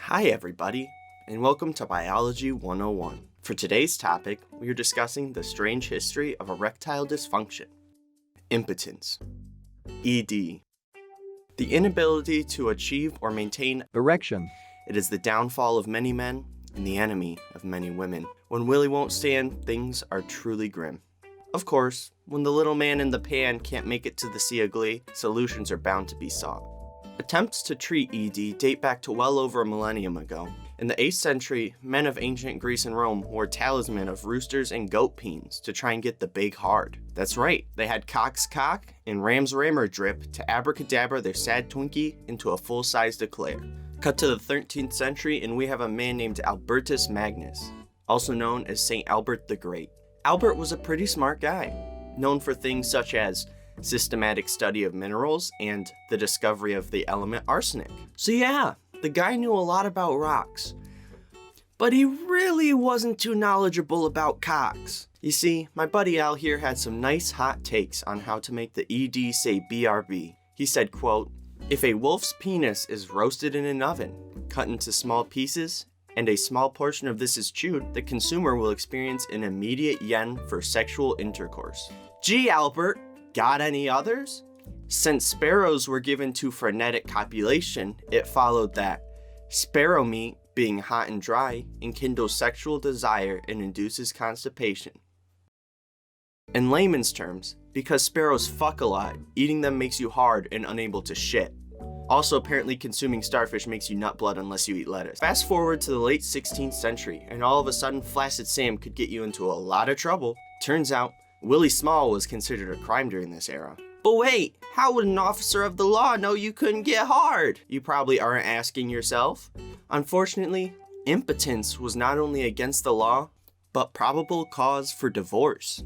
Hi everybody, and welcome to Biology 101. For today's topic, we are discussing the strange history of erectile dysfunction. Impotence. ED. The inability to achieve or maintain erection. It is the downfall of many men and the enemy of many women. When Willie won't stand, things are truly grim. Of course, when the little man in the pan can't make it to the Sea of Glee, solutions are bound to be sought. Attempts to treat ED date back to well over a millennium ago. In the 8th century, men of ancient Greece and Rome wore talisman of roosters and goat peens to try and get the big hard. That's right, they had cock's cock and ram's rammer drip to abracadabra their sad Twinkie into a full-sized eclair. Cut to the 13th century and we have a man named Albertus Magnus, also known as St. Albert the Great. Albert was a pretty smart guy, known for things such as systematic study of minerals and the discovery of the element arsenic. So yeah, the guy knew a lot about rocks, but he really wasn't too knowledgeable about cocks. You see, my buddy Al here had some nice hot takes on how to make the ED say BRB. He said, quote, "If a wolf's penis is roasted in an oven, cut into small pieces, and a small portion of this is chewed, the consumer will experience an immediate yen for sexual intercourse." Gee, Albert, got any others? Since sparrows were given to frenetic copulation, it followed that sparrow meat, being hot and dry, enkindles sexual desire and induces constipation. In layman's terms, because sparrows fuck a lot, eating them makes you hard and unable to shit. Also, apparently consuming starfish makes you nut blood unless you eat lettuce. Fast forward to the late 16th century, and all of a sudden flaccid Sam could get you into a lot of trouble. Turns out, Willie Small was considered a crime during this era. But wait, how would an officer of the law know you couldn't get hard? You probably aren't asking yourself. Unfortunately, impotence was not only against the law, but probable cause for divorce.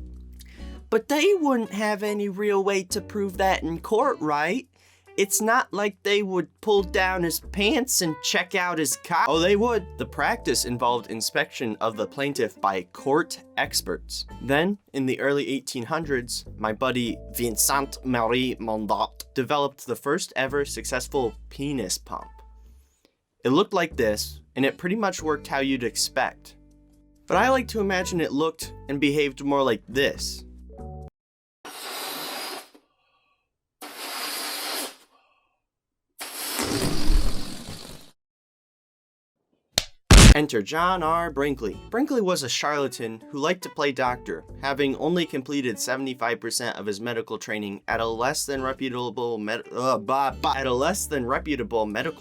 But they wouldn't have any real way to prove that in court, right? It's not like they would pull down his pants and check out his cock. Oh, they would. The practice involved inspection of the plaintiff by court experts. Then, in the early 1800s, my buddy Vincent Marie Mondot developed the first ever successful penis pump. It looked like this, and it pretty much worked how you'd expect. But I like to imagine it looked and behaved more like this. Enter John R. Brinkley. Brinkley was a charlatan who liked to play doctor, having only completed 75% of his medical training at a less than reputable medical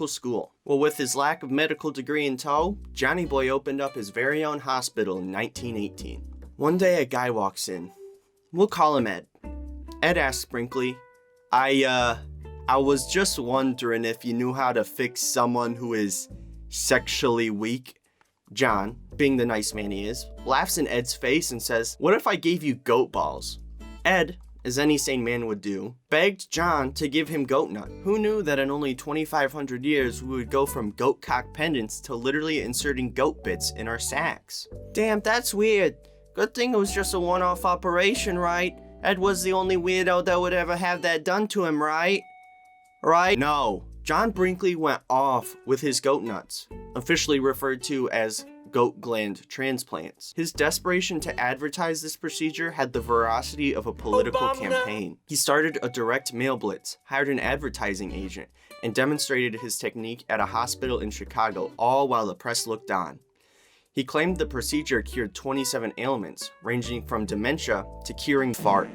school. Well, with his lack of medical degree in tow, Johnny Boy opened up his very own hospital in 1918. One day a guy walks in. We'll call him Ed. Ed asks Brinkley, I was just wondering if you knew how to fix someone who is sexually weak. John, being the nice man he is, laughs in Ed's face and says, "What if I gave you goat balls?" Ed, as any sane man would do, begged John to give him goat nut. Who knew that in only 2,500 years we would go from goat cock pendants to literally inserting goat bits in our sacks? Damn, that's weird. Good thing it was just a one-off operation, right? Ed was the only weirdo that would ever have that done to him, right? Right? No. John Brinkley went off with his goat nuts, officially referred to as goat gland transplants. His desperation to advertise this procedure had the veracity of a political campaign. He started a direct mail blitz, hired an advertising agent, and demonstrated his technique at a hospital in Chicago, all while the press looked on. He claimed the procedure cured 27 ailments, ranging from dementia to curing fart.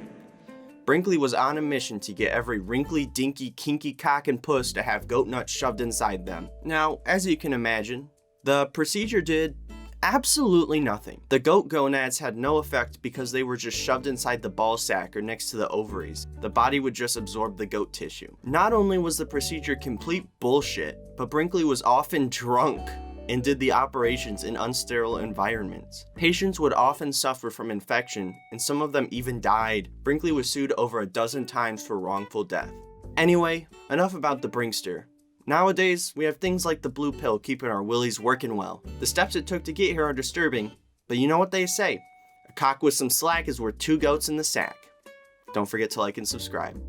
Brinkley was on a mission to get every wrinkly, dinky, kinky cock and puss to have goat nuts shoved inside them. Now, as you can imagine, the procedure did absolutely nothing. The goat gonads had no effect because they were just shoved inside the ball sack or next to the ovaries. The body would just absorb the goat tissue. Not only was the procedure complete bullshit, but Brinkley was often drunk and did the operations in unsterile environments. Patients would often suffer from infection, and some of them even died. Brinkley was sued over a dozen times for wrongful death. Anyway, enough about the Brinkster. Nowadays, we have things like the blue pill keeping our willies working well. The steps it took to get here are disturbing, but you know what they say, a cock with some slack is worth 2 goats in the sack. Don't forget to like and subscribe.